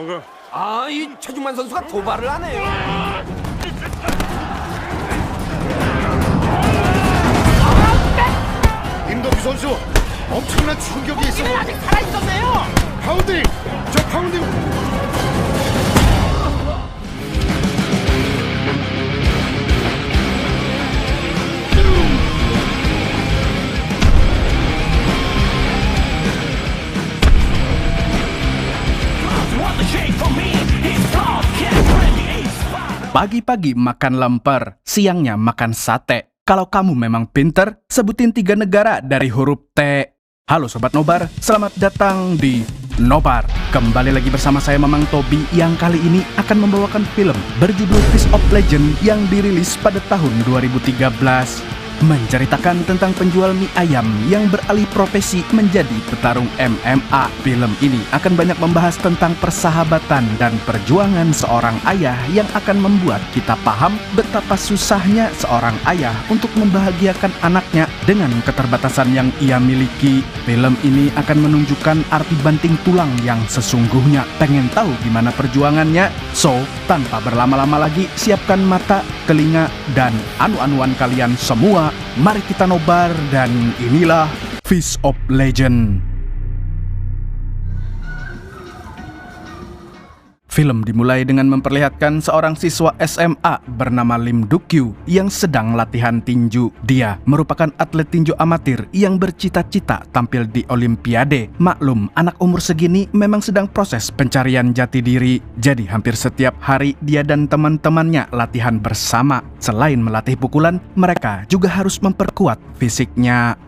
이 최중만 선수가 도발을 하네요. 임덕규 선수 엄청난 충격이 있어. 아직 살아있었네요. 파운딩! 저 파운딩! Pagi-pagi makan lemper, siangnya makan sate. Kalau kamu memang pinter, sebutin 3 negara dari huruf T. Halo Sobat Nobar, selamat datang di Nobar. Kembali lagi bersama saya Mamang Tobi yang kali ini akan membawakan film berjudul Fist of Legend yang dirilis pada tahun 2013. Menceritakan tentang penjual mie ayam yang beralih profesi menjadi petarung MMA. Film ini akan banyak membahas tentang persahabatan dan perjuangan seorang ayah yang akan membuat kita paham betapa susahnya seorang ayah untuk membahagiakan anaknya dengan keterbatasan yang ia miliki. Film ini akan menunjukkan arti banting tulang yang sesungguhnya. Pengen tahu gimana perjuangannya? So, tanpa berlama-lama lagi, siapkan mata, telinga, dan anu-anuan kalian semua. Mari kita nobar dan inilah Fist of Legend. Film dimulai dengan memperlihatkan seorang siswa SMA bernama Lim Duk-kyu yang sedang latihan tinju. Dia merupakan atlet tinju amatir yang bercita-cita tampil di Olimpiade. Maklum, anak umur segini memang sedang proses pencarian jati diri. Jadi hampir setiap hari dia dan teman-temannya latihan bersama. Selain melatih pukulan, mereka juga harus memperkuat fisiknya.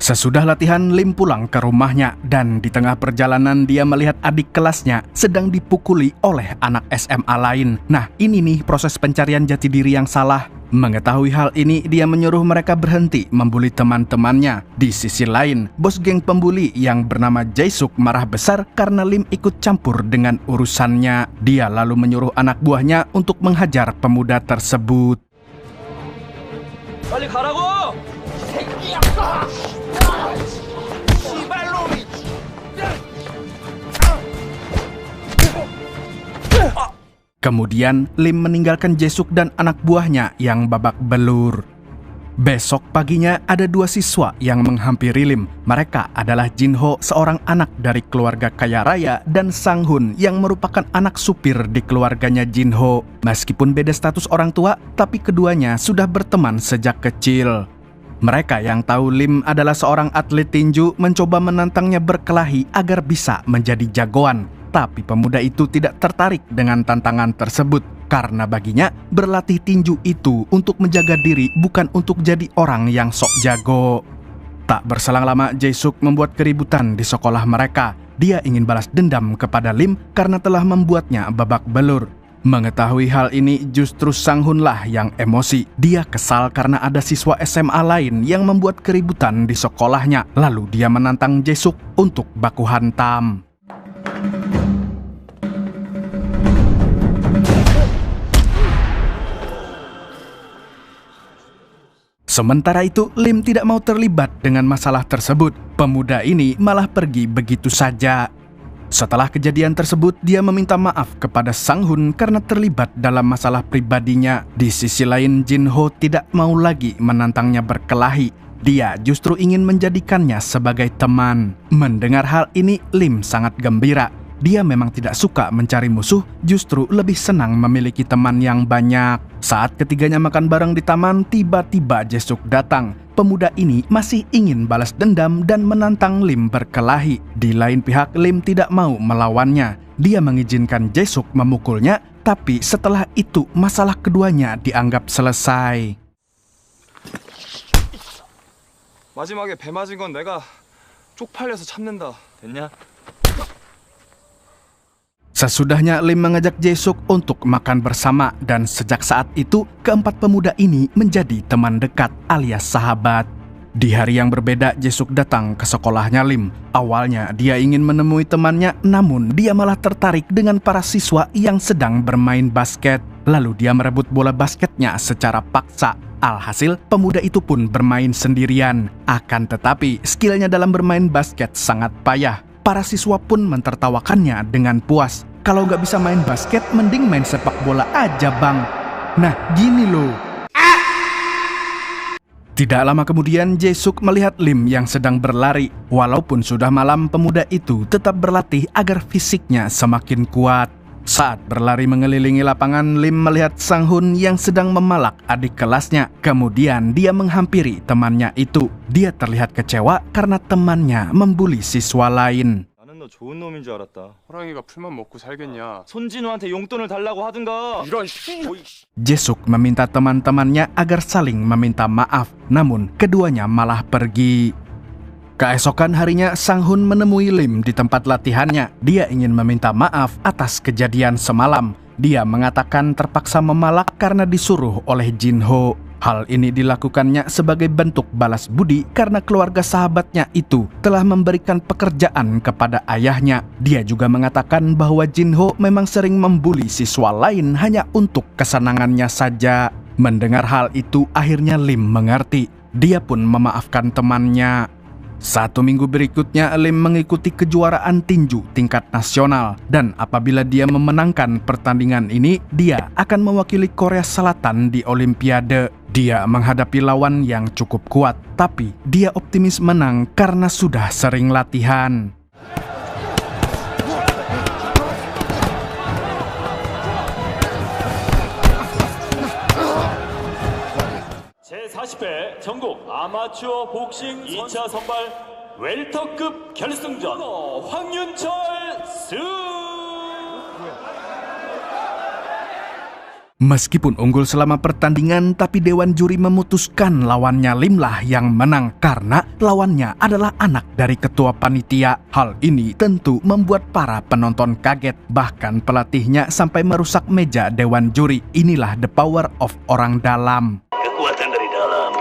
Sesudah latihan, Lim pulang ke rumahnya dan di tengah perjalanan dia melihat adik kelasnya sedang dipukuli oleh anak SMA lain. Nah, ini nih proses pencarian jati diri yang salah. Mengetahui hal ini, dia menyuruh mereka berhenti membuli teman-temannya. Di sisi lain, bos geng pembuli yang bernama Jae-suk marah besar karena Lim ikut campur dengan urusannya. Dia lalu menyuruh anak buahnya untuk menghajar pemuda tersebut. 빨리 가라고! 새끼야! 씨발놈이! Kemudian Lim meninggalkan Jae-suk dan anak buahnya yang babak belur. Besok paginya ada 2 siswa yang menghampiri Lim. Mereka adalah Jin-ho, seorang anak dari keluarga kaya raya, dan Sang-hun yang merupakan anak supir di keluarganya Jin-ho. Meskipun beda status orang tua, tapi keduanya sudah berteman sejak kecil. Mereka yang tahu Lim adalah seorang atlet tinju mencoba menantangnya berkelahi agar bisa menjadi jagoan. Tapi pemuda itu tidak tertarik dengan tantangan tersebut karena baginya berlatih tinju itu untuk menjaga diri, bukan untuk jadi orang yang sok jago. Tak berselang lama, Jae-suk membuat keributan di sekolah mereka. Dia ingin balas dendam kepada Lim karena telah membuatnya babak belur. Mengetahui hal ini, justru Sang-hun lah yang emosi. Dia kesal karena ada siswa SMA lain yang membuat keributan di sekolahnya. Lalu dia menantang Jae-suk untuk baku hantam. Sementara itu, Lim tidak mau terlibat dengan masalah tersebut. Pemuda ini malah pergi begitu saja. Setelah kejadian tersebut, dia meminta maaf kepada Sang-hun karena terlibat dalam masalah pribadinya. Di sisi lain, Jin-ho tidak mau lagi menantangnya berkelahi. Dia justru ingin menjadikannya sebagai teman. Mendengar hal ini, Lim sangat gembira. Dia memang tidak suka mencari musuh, justru lebih senang memiliki teman yang banyak. Saat ketiganya makan bareng di taman, tiba-tiba Jae-suk datang. Pemuda ini masih ingin balas dendam dan menantang Lim berkelahi. Di lain pihak, Lim tidak mau melawannya. Dia mengizinkan Jae-suk memukulnya, tapi setelah itu masalah keduanya dianggap selesai. 마지막에 배 맞은 건 내가 쪽팔려서 참는다. 됐냐? Sesudahnya Lim mengajak Jae-suk untuk makan bersama dan sejak saat itu keempat pemuda ini menjadi teman dekat alias sahabat. Di hari yang berbeda, Jae-suk datang ke sekolahnya Lim. Awalnya dia ingin menemui temannya, namun dia malah tertarik dengan para siswa yang sedang bermain basket. Lalu dia merebut bola basketnya secara paksa. Alhasil, pemuda itu pun bermain sendirian. Akan tetapi, skillnya dalam bermain basket sangat payah. Para siswa pun mentertawakannya dengan puas. Kalau nggak bisa main basket, mending main sepak bola aja bang. Nah gini loh. Tidak lama kemudian Jae-suk melihat Lim yang sedang berlari. Walaupun sudah malam, pemuda itu tetap berlatih agar fisiknya semakin kuat. Saat berlari mengelilingi lapangan, Lim melihat Sang-hun yang sedang memalak adik kelasnya. Kemudian dia menghampiri temannya itu. Dia terlihat kecewa karena temannya membuli siswa lain. 나는 너 좋은 놈인 줄 알았다. 호랑이가 풀만 먹고 살겠냐? 손진우한테 용돈을 달라고 하든가. 이런 씨. Jae-suk meminta teman-temannya agar saling meminta maaf. Namun keduanya malah pergi. Keesokan harinya, Sang-hun menemui Lim di tempat latihannya. Dia ingin meminta maaf atas kejadian semalam. Dia mengatakan terpaksa memalak karena disuruh oleh Jin-ho. Hal ini dilakukannya sebagai bentuk balas budi karena keluarga sahabatnya itu telah memberikan pekerjaan kepada ayahnya. Dia juga mengatakan bahwa Jin-ho memang sering membuli siswa lain hanya untuk kesenangannya saja. Mendengar hal itu, akhirnya Lim mengerti. Dia pun memaafkan temannya. 1 minggu berikutnya, Lim mengikuti kejuaraan tinju tingkat nasional. Dan apabila dia memenangkan pertandingan ini, dia akan mewakili Korea Selatan di Olimpiade. Dia menghadapi lawan yang cukup kuat, tapi dia optimis menang karena sudah sering latihan. 제40회 전국 아마추어 복싱 2차 선발 웰터급 결승전 황윤철 승! Meskipun unggul selama pertandingan, tapi Dewan Juri memutuskan lawannya Lim lah yang menang karena lawannya adalah anak dari ketua panitia. Hal ini tentu membuat para penonton kaget, bahkan pelatihnya sampai merusak meja Dewan Juri. Inilah the power of orang dalam. Kekuatan dari dalam.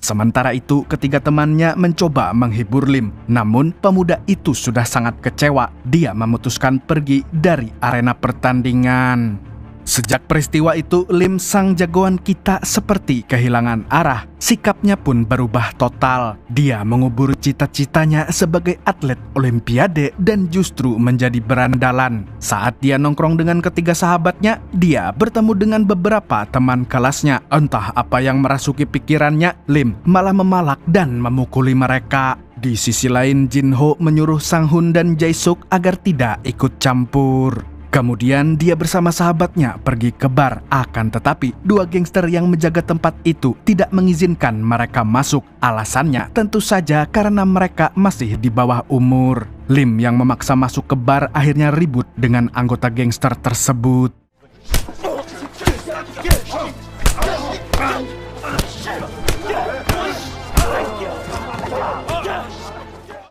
Sementara itu, ketiga temannya mencoba menghibur Lim. Namun, pemuda itu sudah sangat kecewa. Dia memutuskan pergi dari arena pertandingan. Sejak peristiwa itu, Lim sang jagoan kita seperti kehilangan arah. Sikapnya pun berubah total. Dia mengubur cita-citanya sebagai atlet Olimpiade dan justru menjadi berandalan. Saat dia nongkrong dengan ketiga sahabatnya, dia bertemu dengan beberapa teman kelasnya. Entah apa yang merasuki pikirannya, Lim malah memalak dan memukuli mereka. Di sisi lain, Jin-ho menyuruh Sang-hun dan Jae-suk agar tidak ikut campur. Kemudian dia bersama sahabatnya pergi ke bar. Akan tetapi, dua gangster yang menjaga tempat itu tidak mengizinkan mereka masuk. Alasannya tentu saja karena mereka masih di bawah umur. Lim yang memaksa masuk ke bar akhirnya ribut dengan anggota gangster tersebut.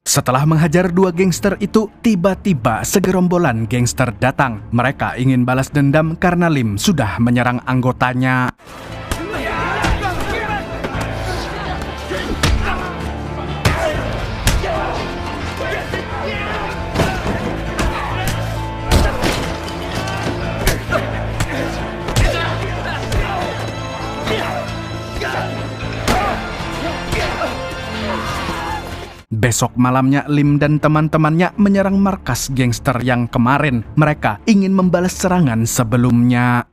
Setelah menghajar dua gangster itu, tiba-tiba segerombolan gangster datang. Mereka ingin balas dendam karena Lim sudah menyerang anggotanya. Besok malamnya, Lim dan teman-temannya menyerang markas gangster yang kemarin. Mereka ingin membalas serangan sebelumnya.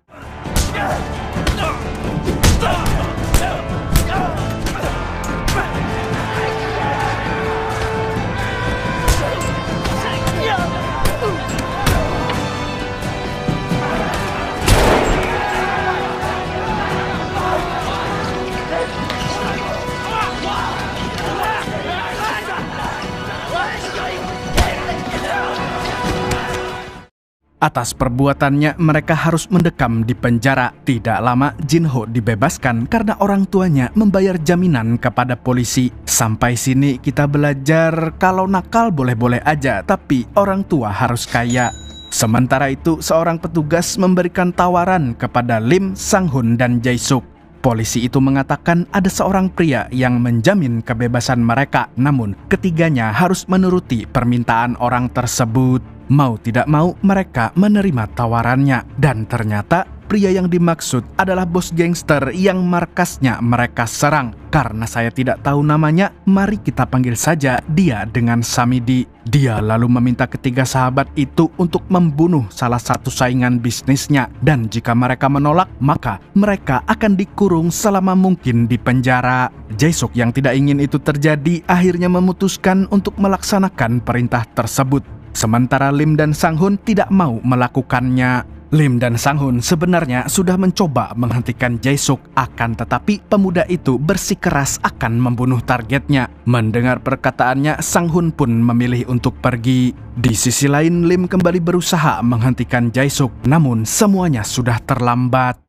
Atas perbuatannya, mereka harus mendekam di penjara. Tidak lama, Jin-ho dibebaskan karena orang tuanya membayar jaminan kepada polisi. Sampai sini kita belajar kalau nakal boleh-boleh aja, tapi orang tua harus kaya. Sementara itu, seorang petugas memberikan tawaran kepada Lim, Sang-hun, dan Jae-suk. Polisi itu mengatakan ada seorang pria yang menjamin kebebasan mereka, namun ketiganya harus menuruti permintaan orang tersebut. Mau tidak mau, mereka menerima tawarannya, dan ternyata pria yang dimaksud adalah bos gangster yang markasnya mereka serang. Karena saya tidak tahu namanya, mari kita panggil saja dia dengan Samidi. Dia lalu meminta ketiga sahabat itu untuk membunuh salah satu saingan bisnisnya. Dan jika mereka menolak, maka mereka akan dikurung selama mungkin di penjara. Jae-suk yang tidak ingin itu terjadi akhirnya memutuskan untuk melaksanakan perintah tersebut. Sementara Lim dan Sang-hun tidak mau melakukannya. Lim dan Sang-hun sebenarnya sudah mencoba menghentikan Jae-suk, akan tetapi pemuda itu bersikeras akan membunuh targetnya. Mendengar perkataannya, Sang-hun pun memilih untuk pergi. Di sisi lain, Lim kembali berusaha menghentikan Jae-suk, namun semuanya sudah terlambat.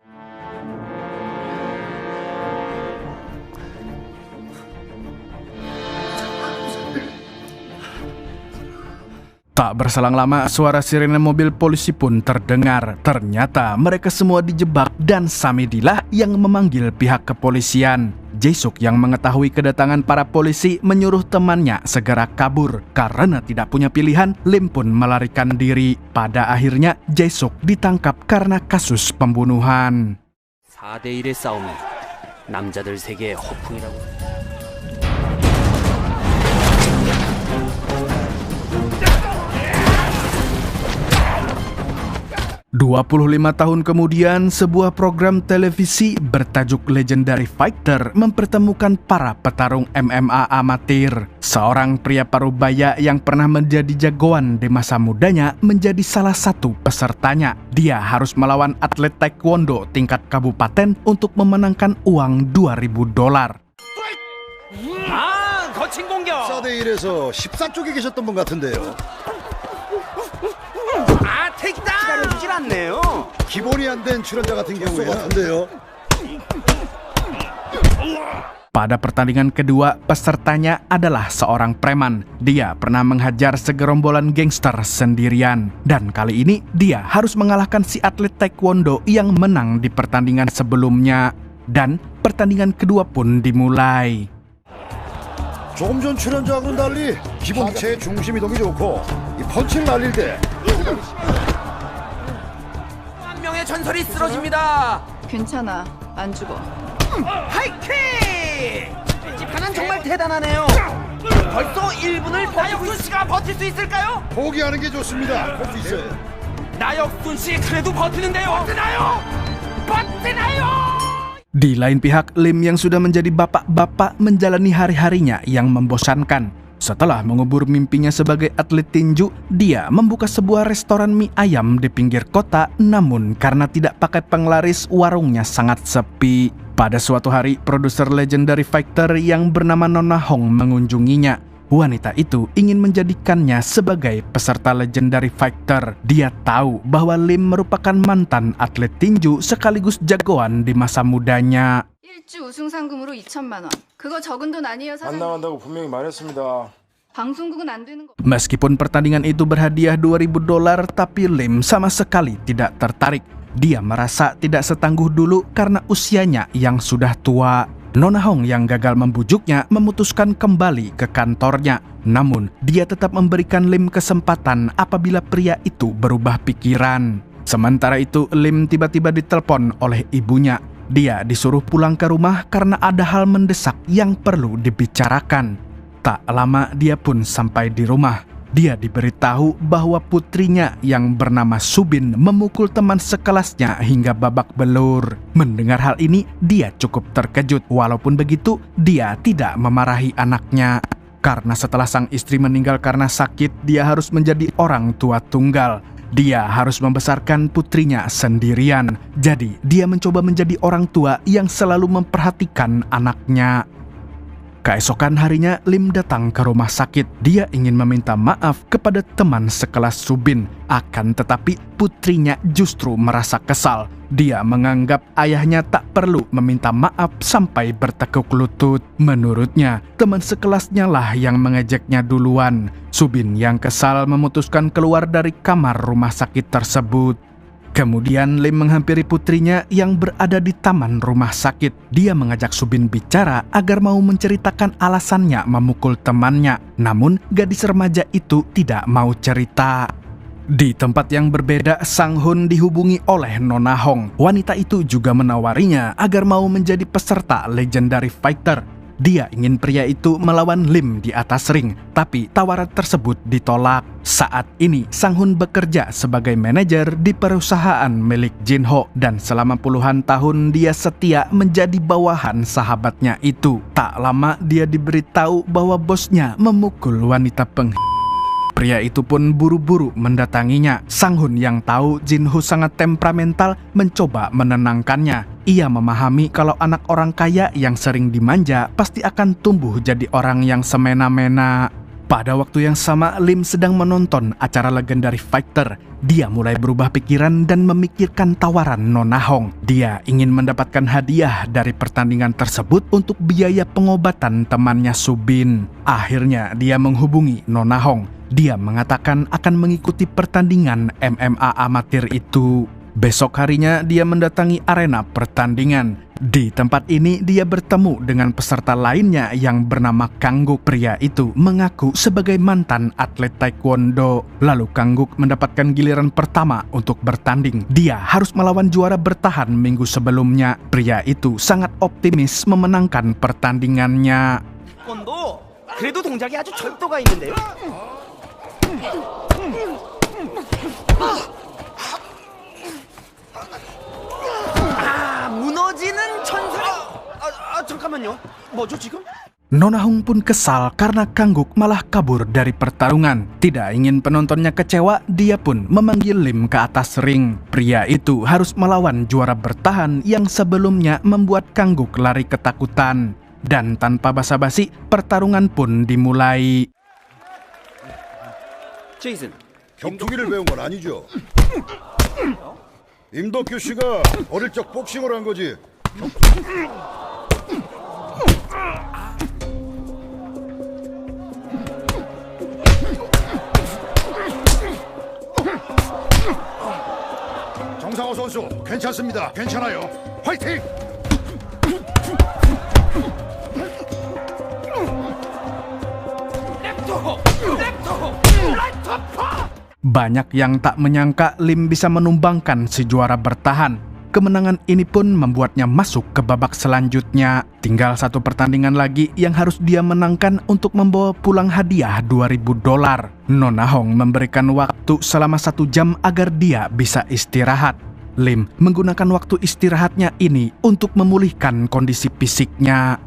Tak berselang lama, suara sirene mobil polisi pun terdengar. Ternyata mereka semua dijebak dan Samidilah yang memanggil pihak kepolisian. Jae-suk yang mengetahui kedatangan para polisi menyuruh temannya segera kabur. Karena tidak punya pilihan, Lim pun melarikan diri. Pada akhirnya, Jae-suk ditangkap karena kasus pembunuhan. 4대1의 싸움이 남자들 세계의 허풍이라고. 25 tahun kemudian, sebuah program televisi bertajuk Legendary Fighter mempertemukan para petarung MMA amatir. Seorang pria parubaya yang pernah menjadi jagoan di masa mudanya menjadi salah satu pesertanya. Dia harus melawan atlet taekwondo tingkat kabupaten untuk memenangkan uang $2,000. 아, 거친 공격. 4대1에서 14쪽에 계셨던 분 같은데요. 아, 택다. 기다려주질 않네요. 기본이 안 된 출연자 같은 경우에 같은데요. Pada pertandingan kedua, pesertanya adalah seorang preman. Dia pernah menghajar segerombolan gangster sendirian. Dan kali ini, dia harus mengalahkan si atlet taekwondo yang menang di pertandingan sebelumnya. Dan pertandingan kedua pun dimulai. 조금 전 출연자하고는 달리 기본체 중심 이동이 좋고 이 펀치를 날릴 때 한 명의 전설이 쓰러집니다. 괜찮아, 안 죽어. 하이킥! 집하는 정말 대단하네요. 벌써 1분을 나역순 씨가 버틸 수 있을까요? 포기하는 게 좋습니다. 할 수 있어요. 나역순 씨 그래도 버티는데요. 버티나요? Di lain pihak, Lim yang sudah menjadi bapak-bapak menjalani hari-harinya yang membosankan. Setelah mengubur mimpinya sebagai atlet tinju, dia membuka sebuah restoran mie ayam di pinggir kota, namun karena tidak pakai penglaris, warungnya sangat sepi. Pada suatu hari, produser Legendary Fighter yang bernama Nona Hong mengunjunginya. Wanita itu ingin menjadikannya sebagai peserta Legendary Fighter. Dia tahu bahwa Lim merupakan mantan atlet tinju sekaligus jagoan di masa mudanya. 1주 우승 상금으로 2천만 원. 그거 적은 돈 아니에요, 안 사장님? 나간다고 분명히 말했습니다. 방송국은 안 되는 거. Meskipun pertandingan itu berhadiah $2,000, tapi Lim sama sekali tidak tertarik. Dia merasa tidak setangguh dulu karena usianya yang sudah tua. Nona Hong yang gagal membujuknya memutuskan kembali ke kantornya. Namun, dia tetap memberikan Lim kesempatan apabila pria itu berubah pikiran. Sementara itu, Lim tiba-tiba ditelepon oleh ibunya. Dia disuruh pulang ke rumah karena ada hal mendesak yang perlu dibicarakan. Tak lama dia pun sampai di rumah. Dia diberitahu bahwa putrinya yang bernama Subin memukul teman sekelasnya hingga babak belur. Mendengar hal ini, dia cukup terkejut. Walaupun begitu, dia tidak memarahi anaknya. Karena setelah sang istri meninggal karena sakit, dia harus menjadi orang tua tunggal. Dia harus membesarkan putrinya sendirian. Jadi, dia mencoba menjadi orang tua yang selalu memperhatikan anaknya. Keesokan harinya, Lim datang ke rumah sakit. Dia ingin meminta maaf kepada teman sekelas Subin. Akan tetapi putrinya justru merasa kesal. Dia menganggap ayahnya tak perlu meminta maaf sampai bertekuk lutut. Menurutnya, teman sekelasnya lah yang mengejeknya duluan. Subin yang kesal memutuskan keluar dari kamar rumah sakit tersebut. Kemudian Lim menghampiri putrinya yang berada di taman rumah sakit. Dia mengajak Subin bicara agar mau menceritakan alasannya memukul temannya. Namun gadis remaja itu tidak mau cerita. Di tempat yang berbeda, Sang Hun dihubungi oleh Nona Hong. Wanita itu juga menawarinya agar mau menjadi peserta Legendary Fighter. Dia ingin pria itu melawan Lim di atas ring, tapi tawaran tersebut ditolak. Saat ini, Sang Hun bekerja sebagai manajer di perusahaan milik Jin Ho, dan selama puluhan tahun dia setia menjadi bawahan sahabatnya itu. Tak lama dia diberitahu bahwa bosnya memukul wanita Pria itu pun buru-buru mendatanginya. Sang Hun yang tahu Jin Ho sangat temperamental mencoba menenangkannya. Ia memahami kalau anak orang kaya yang sering dimanja pasti akan tumbuh jadi orang yang semena-mena. Pada waktu yang sama, Lim sedang menonton acara Legendary Fighter. Dia mulai berubah pikiran dan memikirkan tawaran Nona Hong. Dia ingin mendapatkan hadiah dari pertandingan tersebut untuk biaya pengobatan temannya Subin. Akhirnya dia menghubungi Nona Hong. Dia mengatakan akan mengikuti pertandingan MMA amatir itu. Besok harinya dia mendatangi arena pertandingan. Di tempat ini dia bertemu dengan peserta lainnya yang bernama Kangguk. Pria itu mengaku sebagai mantan atlet taekwondo. Lalu Kangguk mendapatkan giliran pertama untuk bertanding. Dia harus melawan juara bertahan minggu sebelumnya. Pria itu sangat optimis memenangkan pertandingannya. 태권도 그래도 동작이 아주 절도가 있는데요. 무너지는 천사. 잠깐만요. 뭐죠 지금? Nona Hong pun kesal karena Kangguk malah kabur dari pertarungan. Tidak ingin penontonnya kecewa, dia pun memanggil Lim ke atas ring. Pria itu harus melawan juara bertahan yang sebelumnya membuat Kangguk lari ketakutan. Dan tanpa basa-basi, pertarungan pun dimulai. 제이슨, 격투기를 배운 건 아니죠? 임덕규 씨가 어릴 적 복싱을 한 거지. 정상호 선수 괜찮습니다. 괜찮아요. 화이팅! Banyak yang tak menyangka Lim bisa menumbangkan si juara bertahan. Kemenangan ini pun membuatnya masuk ke babak selanjutnya. Tinggal satu pertandingan lagi yang harus dia menangkan untuk membawa pulang hadiah $2.000. Nona Hong memberikan waktu selama 1 jam agar dia bisa istirahat. Lim menggunakan waktu istirahatnya ini untuk memulihkan kondisi fisiknya.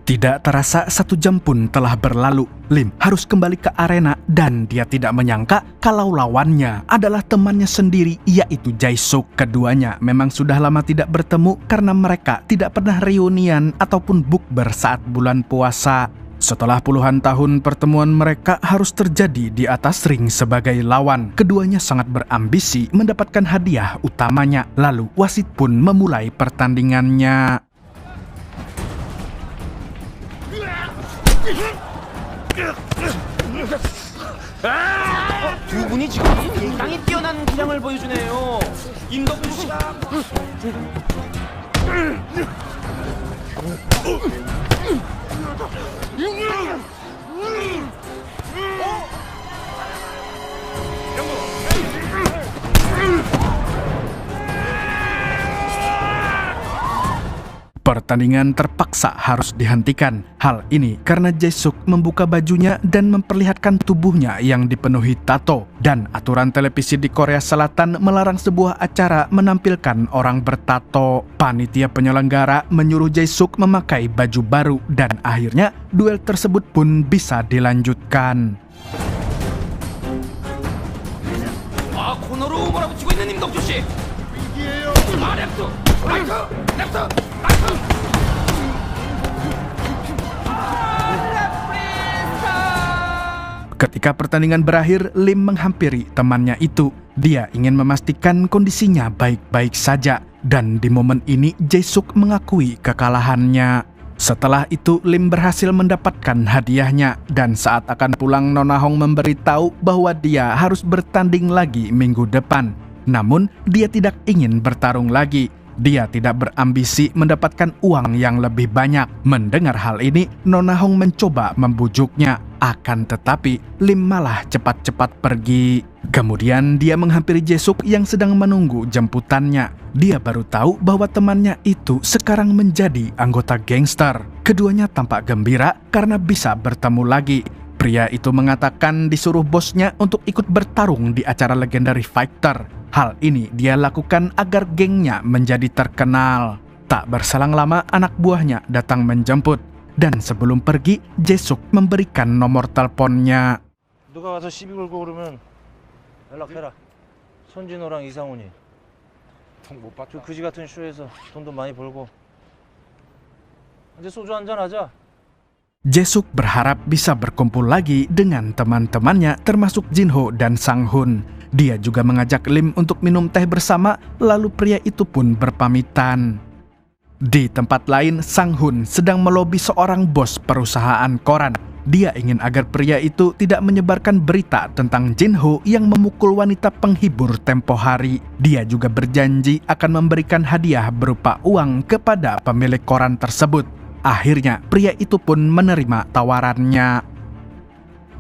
Tidak terasa 1 jam pun telah berlalu. Lim harus kembali ke arena dan dia tidak menyangka kalau lawannya adalah temannya sendiri, yaitu Jae-suk. Keduanya memang sudah lama tidak bertemu karena mereka tidak pernah reunian ataupun bukber saat bulan puasa. Setelah puluhan tahun pertemuan mereka harus terjadi di atas ring sebagai lawan. Keduanya sangat berambisi mendapatkan hadiah utamanya. Lalu wasit pun memulai pertandingannya. 두 분이 지금 굉장히 뛰어난 기량을 보여주네요. 임덕규 씨가 Pertandingan terpaksa harus dihentikan. Hal ini karena Jae-suk membuka bajunya dan memperlihatkan tubuhnya yang dipenuhi tato. Dan aturan televisi di Korea Selatan melarang sebuah acara menampilkan orang bertato. Panitia penyelenggara menyuruh Jae-suk memakai baju baru dan akhirnya duel tersebut pun bisa dilanjutkan. 코너로 몰아붙이고 있는 임덕규 씨. 위기예요. 랩트, 라이트, 랩트, 라이트. Ketika pertandingan berakhir, Lim menghampiri temannya itu. Dia ingin memastikan kondisinya baik-baik saja. Dan di momen ini, Jae-suk mengakui kekalahannya. Setelah itu, Lim berhasil mendapatkan hadiahnya. Dan saat akan pulang, Nona Hong memberitahu bahwa dia harus bertanding lagi minggu depan. Namun, dia tidak ingin bertarung lagi. Dia tidak berambisi mendapatkan uang yang lebih banyak. Mendengar hal ini, Nona Hong mencoba membujuknya. Akan tetapi, Lim malah cepat-cepat pergi. Kemudian dia menghampiri Jae-suk yang sedang menunggu jemputannya. Dia baru tahu bahwa temannya itu sekarang menjadi anggota gangster. Keduanya tampak gembira karena bisa bertemu lagi. Pria itu mengatakan disuruh bosnya untuk ikut bertarung di acara Legendary Fighter. Hal ini dia lakukan agar gengnya menjadi terkenal. Tak berselang lama, anak buahnya datang menjemput. Dan sebelum pergi, Jae-suk memberikan nomor teleponnya. 누가 와서 시비 걸고 그러면 연락해라. 손진호랑 이상훈이. 못 받죠. 그 그지 같은 쇼에서 돈도 많이 벌고. 이제 소주 한잔 하자. Jae-suk berharap bisa berkumpul lagi dengan teman-temannya termasuk Jinho dan Sang-hun. Dia juga mengajak Lim untuk minum teh bersama, lalu pria itu pun berpamitan. Di tempat lain, Sang-hun sedang melobi seorang bos perusahaan koran. Dia ingin agar pria itu tidak menyebarkan berita tentang Jinho yang memukul wanita penghibur tempo hari. Dia juga berjanji akan memberikan hadiah berupa uang kepada pemilik koran tersebut. Akhirnya, pria itu pun menerima tawarannya.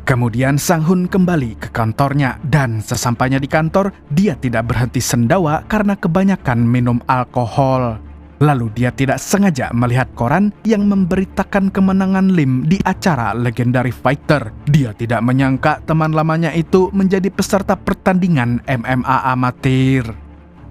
Kemudian Sang-hun kembali ke kantornya dan sesampainya di kantor, dia tidak berhenti sendawa karena kebanyakan minum alkohol. Lalu dia tidak sengaja melihat koran yang memberitakan kemenangan Lim di acara Legendary Fighter. Dia tidak menyangka teman lamanya itu menjadi peserta pertandingan MMA amatir.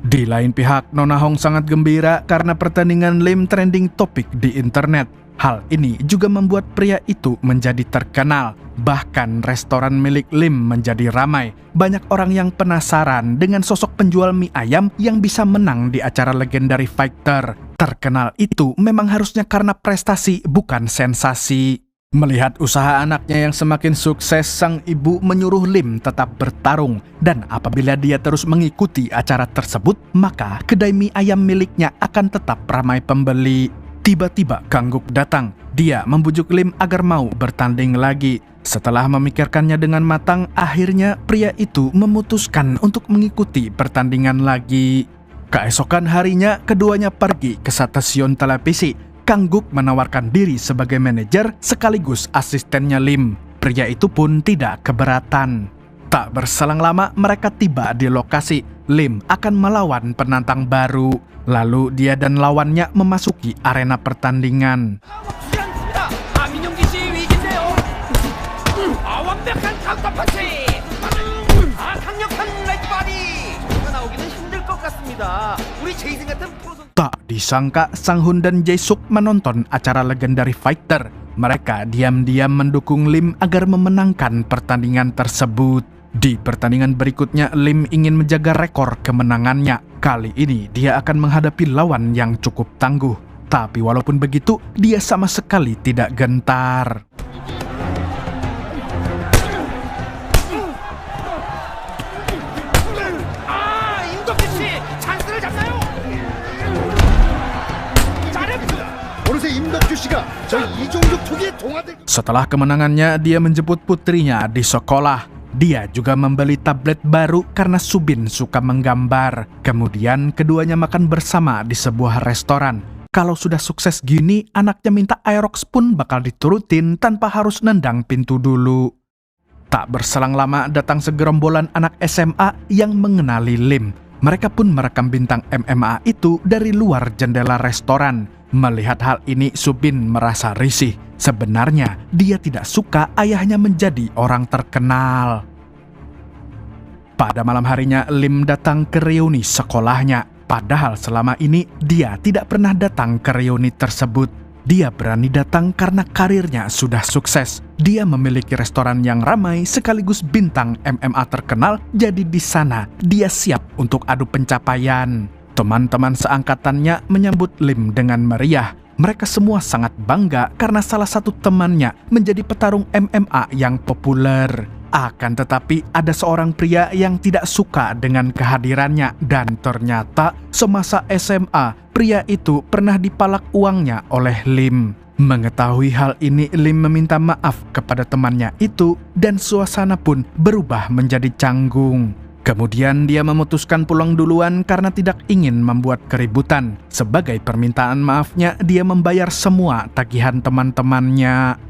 Di lain pihak, Nona Hong sangat gembira karena pertandingan Lim trending topik di internet. Hal ini juga membuat pria itu menjadi terkenal. Bahkan restoran milik Lim menjadi ramai. Banyak orang yang penasaran dengan sosok penjual mie ayam yang bisa menang di acara Legendary Fighter. Terkenal itu memang harusnya karena prestasi, bukan sensasi. Melihat usaha anaknya yang semakin sukses, sang ibu menyuruh Lim tetap bertarung. Dan apabila dia terus mengikuti acara tersebut, maka kedai mie ayam miliknya akan tetap ramai pembeli. Tiba-tiba Kang-guk datang. Dia membujuk Lim agar mau bertanding lagi. Setelah memikirkannya dengan matang, akhirnya pria itu memutuskan untuk mengikuti pertandingan lagi. Keesokan harinya, keduanya pergi ke stasiun televisi. Kang-guk menawarkan diri sebagai manajer sekaligus asistennya Lim. Pria itu pun tidak keberatan. Tak berselang lama, mereka tiba di lokasi. Lim akan melawan penantang baru. Lalu dia dan lawannya memasuki arena pertandingan. Tak disangka Sang-hun dan Jae-suk menonton acara Legendary Fighter. Mereka diam-diam mendukung Lim agar memenangkan pertandingan tersebut. Di pertandingan berikutnya, Lim ingin menjaga rekor kemenangannya. Kali ini dia akan menghadapi lawan yang cukup tangguh. Tapi walaupun begitu, dia sama sekali tidak gentar. Setelah kemenangannya, dia menjemput putrinya di sekolah. Dia juga membeli tablet baru karena Subin suka menggambar. Kemudian keduanya makan bersama di sebuah restoran. Kalau sudah sukses gini, anaknya minta Aerox pun bakal diturutin tanpa harus nendang pintu dulu. Tak berselang lama datang segerombolan anak SMA yang mengenali Lim. Mereka pun merekam bintang MMA itu dari luar jendela restoran. Melihat hal ini, Subin merasa risih. Sebenarnya, dia tidak suka ayahnya menjadi orang terkenal. Pada malam harinya, Lim datang ke reuni sekolahnya. Padahal selama ini, dia tidak pernah datang ke reuni tersebut. Dia berani datang karena karirnya sudah sukses. Dia memiliki restoran yang ramai sekaligus bintang MMA terkenal, jadi di sana dia siap untuk adu pencapaian. Teman-teman seangkatannya menyambut Lim dengan meriah. Mereka semua sangat bangga karena salah satu temannya menjadi petarung MMA yang populer. Akan tetapi ada seorang pria yang tidak suka dengan kehadirannya dan ternyata semasa SMA pria itu pernah dipalak uangnya oleh Lim. Mengetahui hal ini, Lim meminta maaf kepada temannya itu dan suasana pun berubah menjadi canggung. Kemudian dia memutuskan pulang duluan karena tidak ingin membuat keributan. Sebagai permintaan maafnya, dia membayar semua tagihan teman-temannya.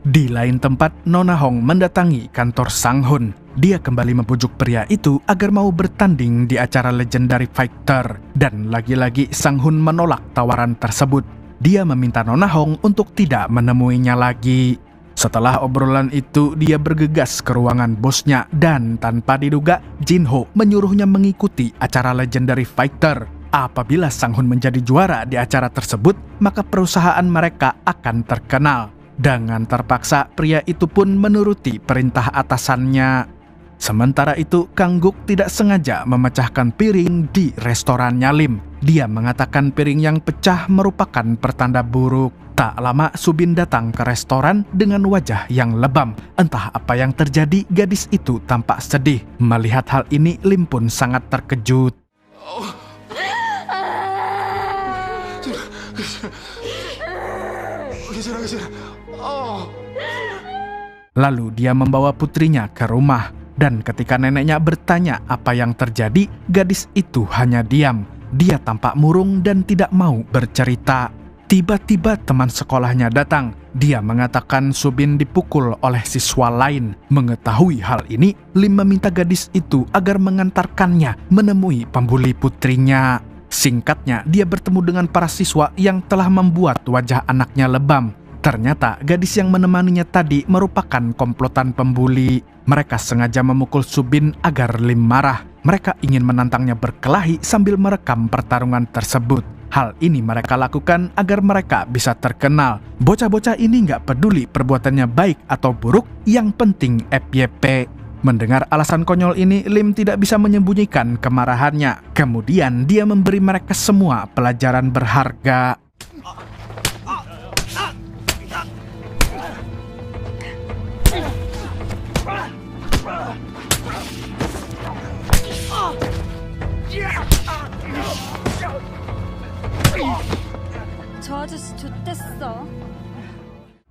Di lain tempat, Nona Hong mendatangi kantor Sang Hun. Dia kembali membujuk pria itu agar mau bertanding di acara Legendary Fighter. Dan lagi-lagi Sang Hun menolak tawaran tersebut. Dia meminta Nona Hong untuk tidak menemuinya lagi. Setelah obrolan itu, dia bergegas ke ruangan bosnya dan tanpa diduga, Jin Ho menyuruhnya mengikuti acara Legendary Fighter. Apabila Sang Hun menjadi juara di acara tersebut, maka perusahaan mereka akan terkenal. Dengan terpaksa, pria itu pun menuruti perintah atasannya. Sementara itu, Kang Guk tidak sengaja memecahkan piring di restorannya Lim. Dia mengatakan piring yang pecah merupakan pertanda buruk. Tak lama, Subin datang ke restoran dengan wajah yang lebam. Entah apa yang terjadi, gadis itu tampak sedih. Melihat hal ini, Lim pun sangat terkejut. Lalu dia membawa putrinya ke rumah. Dan ketika neneknya bertanya apa yang terjadi, gadis itu hanya diam. Dia tampak murung dan tidak mau bercerita. Tiba-tiba teman sekolahnya datang. Dia mengatakan Subin dipukul oleh siswa lain. Mengetahui hal ini, Lim meminta gadis itu agar mengantarkannya menemui pembuli putrinya. Singkatnya, dia bertemu dengan para siswa yang telah membuat wajah anaknya lebam. Ternyata gadis yang menemaninya tadi merupakan komplotan pembuli. Mereka sengaja memukul Subin agar Lim marah. Mereka ingin menantangnya berkelahi sambil merekam pertarungan tersebut. Hal ini mereka lakukan agar mereka bisa terkenal. Bocah-bocah ini nggak peduli perbuatannya baik atau buruk, yang penting FYP. Mendengar alasan konyol ini, Lim tidak bisa menyembunyikan kemarahannya. Kemudian dia memberi mereka semua pelajaran berharga.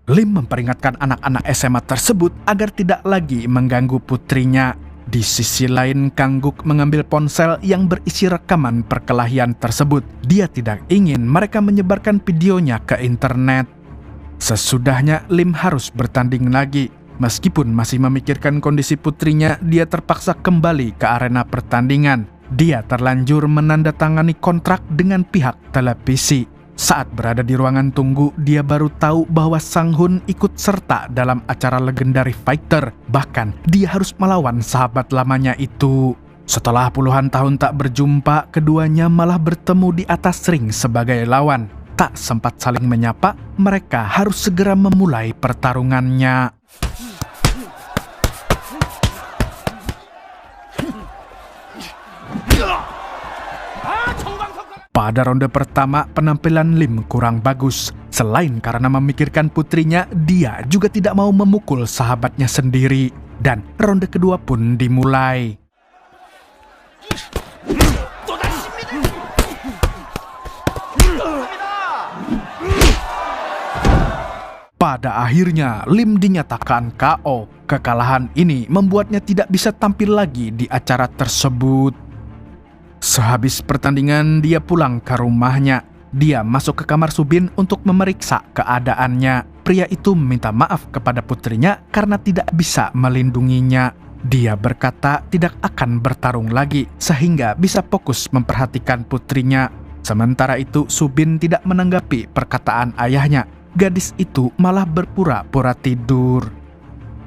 Lim memperingatkan anak-anak SMA tersebut agar tidak lagi mengganggu putrinya. Di sisi lain, Kang Guk mengambil ponsel yang berisi rekaman perkelahian tersebut. Dia tidak ingin mereka menyebarkan videonya ke internet. Sesudahnya, Lim harus bertanding lagi. Meskipun masih memikirkan kondisi putrinya, dia terpaksa kembali ke arena pertandingan. Dia terlanjur menandatangani kontrak dengan pihak televisi. Saat berada di ruangan tunggu, dia baru tahu bahwa Sang Hun ikut serta dalam acara Legendary Fighter. Bahkan, dia harus melawan sahabat lamanya itu. Setelah puluhan tahun tak berjumpa, keduanya malah bertemu di atas ring sebagai lawan. Tak sempat saling menyapa, mereka harus segera memulai pertarungannya. Pada ronde pertama, penampilan Lim kurang bagus. Selain karena memikirkan putrinya, dia juga tidak mau memukul sahabatnya sendiri. Dan ronde kedua pun dimulai. Pada akhirnya, Lim dinyatakan KO. Kekalahan ini membuatnya tidak bisa tampil lagi di acara tersebut. Sehabis pertandingan, dia pulang ke rumahnya. Dia masuk ke kamar Subin untuk memeriksa keadaannya. Pria itu meminta maaf kepada putrinya karena tidak bisa melindunginya. Dia berkata tidak akan bertarung lagi sehingga bisa fokus memperhatikan putrinya. Sementara itu, Subin tidak menanggapi perkataan ayahnya. Gadis itu malah berpura-pura tidur.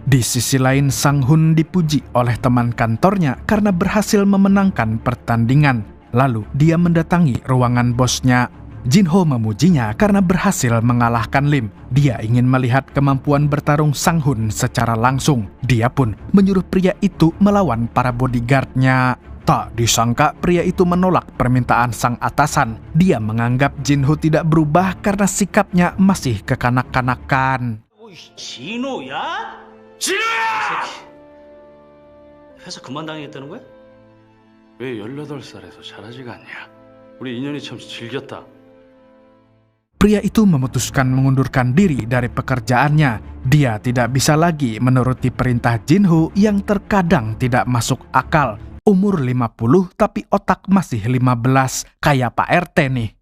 Di sisi lain, Sang Hun dipuji oleh teman kantornya karena berhasil memenangkan pertandingan. Lalu dia mendatangi ruangan bosnya. Jin Ho memujinya karena berhasil mengalahkan Lim. Dia ingin melihat kemampuan bertarung Sang Hun secara langsung. Dia pun menyuruh pria itu melawan para bodyguardnya. Tak disangka pria itu menolak permintaan sang atasan. Dia menganggap Jin Ho tidak berubah karena sikapnya masih kekanak-kanakan. 진호야? 진호야! 회사 그만당했다는 거야? 왜 18살에서 잘하지가 않냐? 우리 인연이 참 질겼다. Pria itu memutuskan mengundurkan diri dari pekerjaannya. Dia tidak bisa lagi menuruti perintah Jin Ho yang terkadang tidak masuk akal. Umur 50 tapi otak masih 15, kayak Pak RT nih.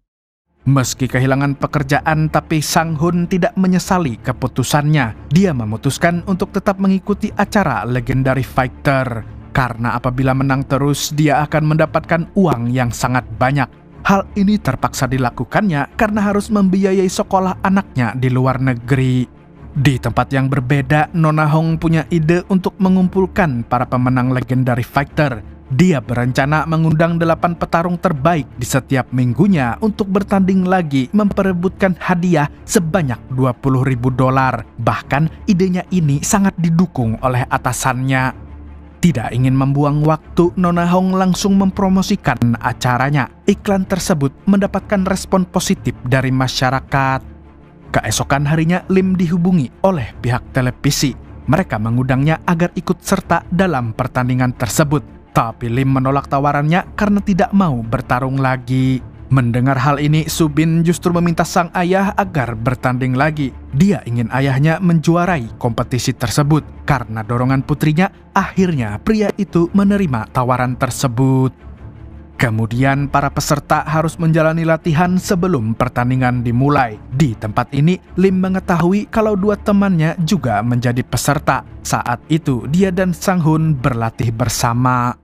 Meski kehilangan pekerjaan, tapi Sang Hun tidak menyesali keputusannya. Dia memutuskan untuk tetap mengikuti acara Legendary Fighter. Karena apabila menang terus, dia akan mendapatkan uang yang sangat banyak. Hal ini terpaksa dilakukannya karena harus membiayai sekolah anaknya di luar negeri. Di tempat yang berbeda, Nona Hong punya ide untuk mengumpulkan para pemenang Legendary Fighter. Dia berencana mengundang 8 petarung terbaik di setiap minggunya untuk bertanding lagi memperebutkan hadiah sebanyak $20.000. Bahkan idenya ini sangat didukung oleh atasannya. Tidak ingin membuang waktu, Nona Hong langsung mempromosikan acaranya. Iklan tersebut mendapatkan respon positif dari masyarakat. Keesokan harinya, Lim dihubungi oleh pihak televisi. Mereka mengundangnya agar ikut serta dalam pertandingan tersebut. Tapi Lim menolak tawarannya karena tidak mau bertarung lagi. Mendengar hal ini, Subin justru meminta sang ayah agar bertanding lagi. Dia ingin ayahnya menjuarai kompetisi tersebut. Karena dorongan putrinya, akhirnya pria itu menerima tawaran tersebut. Kemudian para peserta harus menjalani latihan sebelum pertandingan dimulai. Di tempat ini, Lim mengetahui kalau 2 temannya juga menjadi peserta. Saat itu, dia dan Sang Hun berlatih bersama.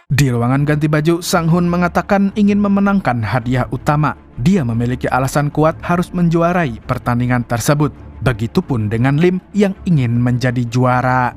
Di ruangan ganti baju, Sang Hun mengatakan ingin memenangkan hadiah utama. Dia memiliki alasan kuat harus menjuarai pertandingan tersebut. Begitupun dengan Lim yang ingin menjadi juara.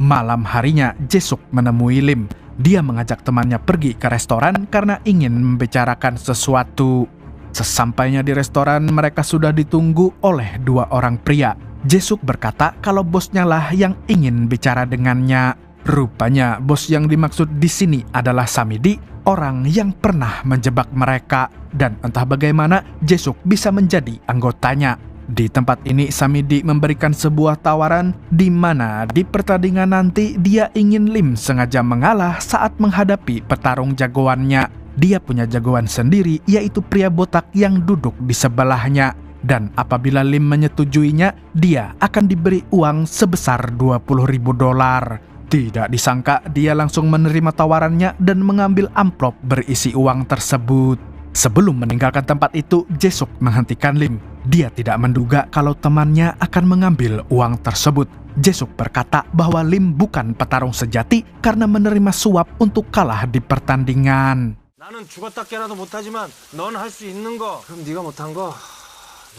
Malam harinya, Jae-suk menemui Lim. Dia mengajak temannya pergi ke restoran karena ingin membicarakan sesuatu. Sesampainya di restoran, mereka sudah ditunggu oleh 2 orang pria. Jae-suk berkata kalau bosnya lah yang ingin bicara dengannya. Rupanya bos yang dimaksud di sini adalah Samidi, orang yang pernah menjebak mereka. Dan entah bagaimana Jae-suk bisa menjadi anggotanya. Di tempat ini Samidi memberikan sebuah tawaran di mana di pertandingan nanti dia ingin Lim sengaja mengalah saat menghadapi petarung jagoannya. Dia punya jagoan sendiri, yaitu pria botak yang duduk di sebelahnya. Dan apabila Lim menyetujuinya, dia akan diberi uang sebesar $20.000. Tidak disangka, dia langsung menerima tawarannya dan mengambil amplop berisi uang tersebut. Sebelum meninggalkan tempat itu, Jae-suk menghentikan Lim. Dia tidak menduga kalau temannya akan mengambil uang tersebut. Jae-suk berkata bahwa Lim bukan petarung sejati karena menerima suap untuk kalah di pertandingan. 나는 죽었다 깨라도 못하지만 넌 할 수 있는 거. 그럼 네가 못한 거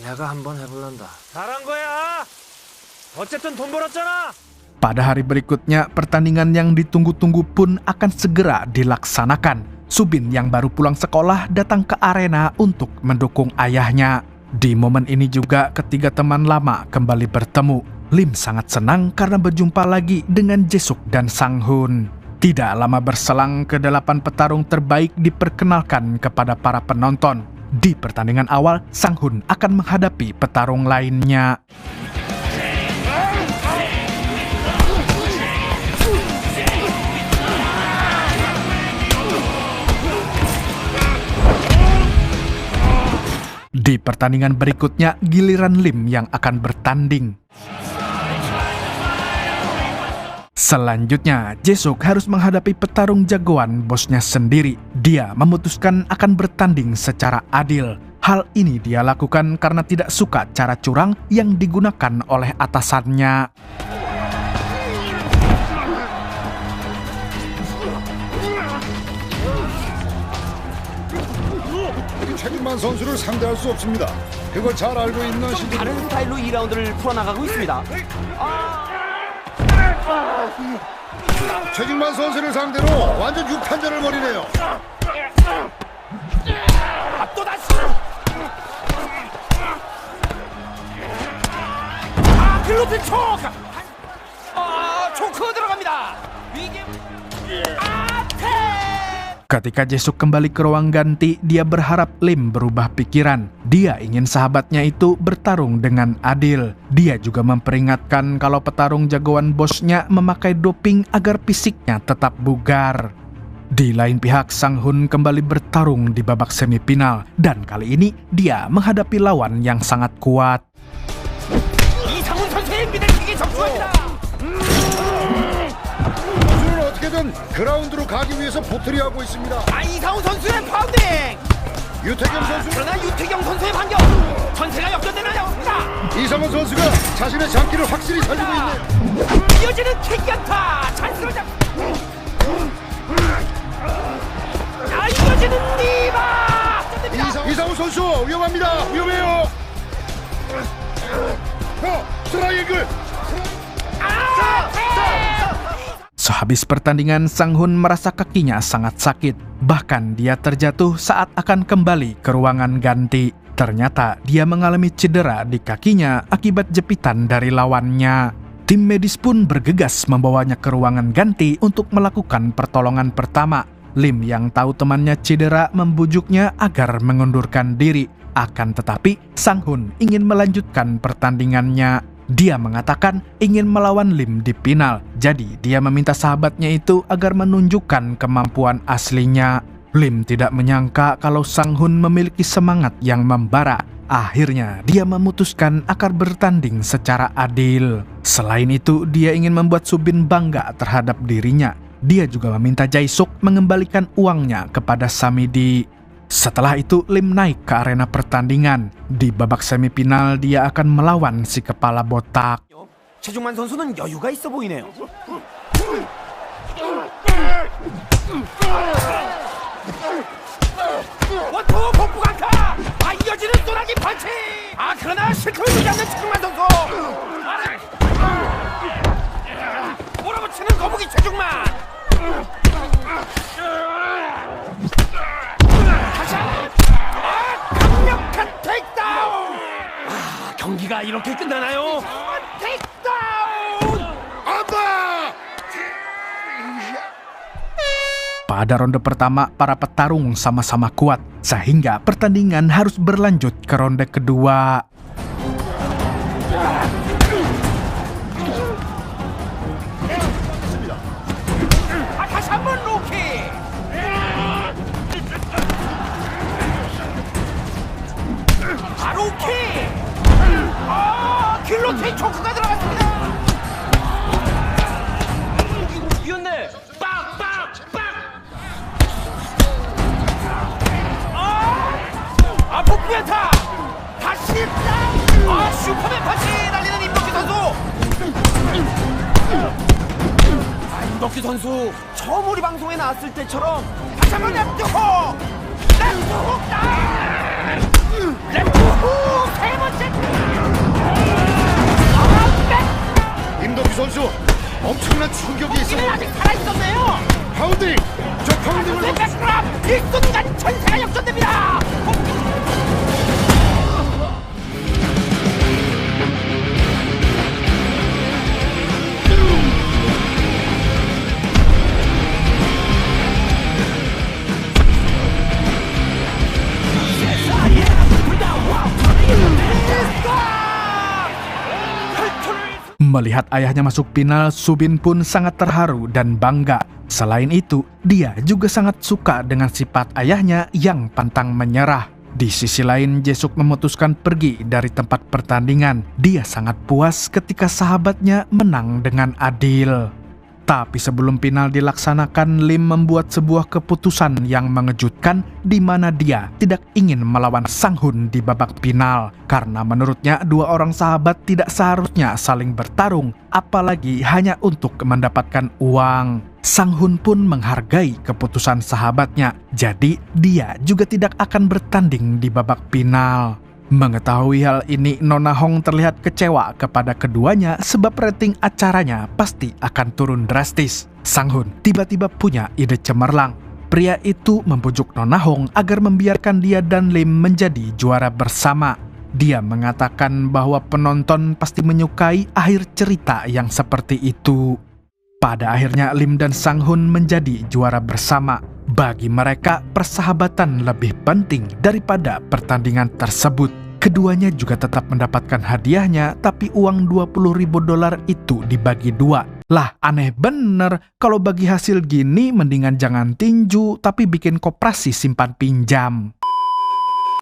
내가 한번 해볼란다. 잘한 거야. 어쨌든 돈 벌었잖아. Pada hari berikutnya, pertandingan yang ditunggu-tunggu pun akan segera dilaksanakan. Subin yang baru pulang sekolah datang ke arena untuk mendukung ayahnya. Di momen ini juga ketiga teman lama kembali bertemu. Lim sangat senang karena berjumpa lagi dengan Jae-suk dan Sang Hun. Tidak lama berselang, ke-8 petarung terbaik diperkenalkan kepada para penonton. Di pertandingan awal, Sang Hun akan menghadapi petarung lainnya. Di pertandingan berikutnya, giliran Lim yang akan bertanding. Selanjutnya, Jae-suk harus menghadapi petarung jagoan bosnya sendiri. Dia memutuskan akan bertanding secara adil. Hal ini dia lakukan karena tidak suka cara curang yang digunakan oleh atasannya. 최진만 선수를 상대할 수 없습니다. 그걸 잘 알고 있는 신진. 다른 스타일로 2라운드를 풀어나가고 있습니다. 최진만 선수를 상대로 완전 6탄전을 벌이네요. 또다시. 글로틴 초크. 초크 들어갑니다. 위기. Ketika Jae-suk kembali ke ruang ganti, dia berharap Lim berubah pikiran. Dia ingin sahabatnya itu bertarung dengan adil. Dia juga memperingatkan kalau petarung jagoan bosnya memakai doping agar fisiknya tetap bugar. Di lain pihak, Sang Hun kembali bertarung di babak semifinal dan kali ini dia menghadapi lawan yang sangat kuat. 이상훈 선수의 미들킥이 적중합니다. 선수는 어떻게든 그라운드로 가기 위해서 포트리하고 있습니다. 이상훈 선수의 파운딩. 유태경 선수. 그러나 유태경 선수의 반격. 전세가 역전되나요? 이상훈 선수가 자신의 장기를 확실히 살리고 있네요. 이어지는 킥연타. 찬스를 잡. 이어지는 리바. 이상훈 선수 위험합니다. 위험해요. 트라이앵글. Sehabis pertandingan, Sang Hun merasa kakinya sangat sakit. Bahkan dia terjatuh saat akan kembali ke ruangan ganti. Ternyata dia mengalami cedera di kakinya akibat jepitan dari lawannya. Tim medis pun bergegas membawanya ke ruangan ganti untuk melakukan pertolongan pertama. Lim yang tahu temannya cedera membujuknya agar mengundurkan diri. Akan tetapi, Sang Hun ingin melanjutkan pertandingannya. Dia mengatakan ingin melawan Lim di final, jadi dia meminta sahabatnya itu agar menunjukkan kemampuan aslinya. Lim tidak menyangka kalau Sang Hun memiliki semangat yang membara. Akhirnya, dia memutuskan akan bertanding secara adil. Selain itu, dia ingin membuat Subin bangga terhadap dirinya. Dia juga meminta Jae-suk mengembalikan uangnya kepada Samidi. Setelah itu, Lim naik ke arena pertandingan. Di babak semifinal, dia akan melawan si kepala botak. 최중만 선수는 여유가 있어 보이네요. 원투 복부 강타. 이어지는 쏘나기 펀치. 그러나 실컷 주지 않는 최중만 선수. 몰아붙이는 거북이 최중만. 강력한 테이크다운. 경기가 이렇게 끝나나요? 테이크다운. Pada ronde pertama, para petarung sama-sama kuat, sehingga pertandingan harus berlanjut ke ronde kedua. 다시 한번 로킥. 로킥. 길로틴 초크가 들어갔습니다. 이겼네. 복부연타. 다시 슈퍼맨 펀치 날리는 임덕기 선수. 임덕기 선수 처음 우리 방송에 나왔을 때처럼 다시 한번 랩트훅. 랩트훅 세 번째. 임덕기 선수 엄청난 충격이 있어. 이는 아직 살아있었네요. 파운딩. 저 파운딩을 백그랍. 이 순간 전세가 역전됩니다. Melihat ayahnya masuk final, Subin pun sangat terharu dan bangga. Selain itu, dia juga sangat suka dengan sifat ayahnya yang pantang menyerah. Di sisi lain, Jae-suk memutuskan pergi dari tempat pertandingan. Dia sangat puas ketika sahabatnya menang dengan adil. Tapi sebelum final dilaksanakan, Lim membuat sebuah keputusan yang mengejutkan di mana dia tidak ingin melawan Sang Hun di babak final. Karena menurutnya dua orang sahabat tidak seharusnya saling bertarung, apalagi hanya untuk mendapatkan uang. Sang Hun pun menghargai keputusan sahabatnya, jadi dia juga tidak akan bertanding di babak final. Mengetahui hal ini, Nona Hong terlihat kecewa kepada keduanya sebab rating acaranya pasti akan turun drastis. Sang Hun tiba-tiba punya ide cemerlang. Pria itu membujuk Nona Hong agar membiarkan dia dan Lim menjadi juara bersama. Dia mengatakan bahwa penonton pasti menyukai akhir cerita yang seperti itu. Pada akhirnya Lim dan Sang Hun menjadi juara bersama. Bagi mereka, persahabatan lebih penting daripada pertandingan tersebut. Keduanya juga tetap mendapatkan hadiahnya, tapi uang $20.000 itu dibagi dua. Lah, aneh bener. Kalau bagi hasil gini, mendingan jangan tinju, tapi bikin koperasi simpan pinjam.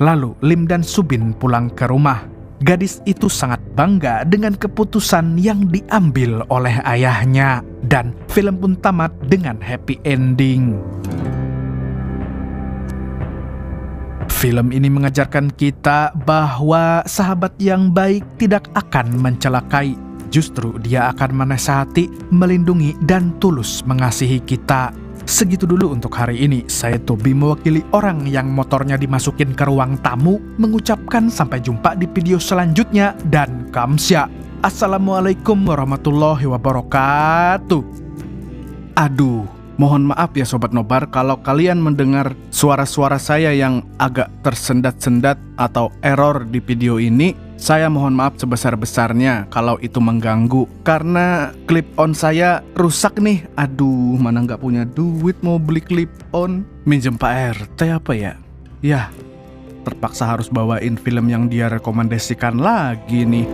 Lalu, Lim dan Subin pulang ke rumah. Gadis itu sangat bangga dengan keputusan yang diambil oleh ayahnya. Dan film pun tamat dengan happy ending. Film ini mengajarkan kita bahwa sahabat yang baik tidak akan mencelakai. Justru dia akan menasihati, melindungi, dan tulus mengasihi kita. Segitu dulu untuk hari ini. Saya Tobi mewakili orang yang motornya dimasukin ke ruang tamu, mengucapkan sampai jumpa di video selanjutnya, dan kamsya. Assalamualaikum warahmatullahi wabarakatuh. Aduh, mohon maaf ya Sobat Nobar kalau kalian mendengar suara-suara saya yang agak tersendat-sendat atau error di video ini. Saya mohon maaf sebesar-besarnya kalau itu mengganggu. Karena clip on saya rusak nih. Aduh, mana nggak punya duit mau beli clip on. Minjem Pak RT apa ya? Ya, terpaksa harus bawain film yang dia rekomendasikan lagi nih.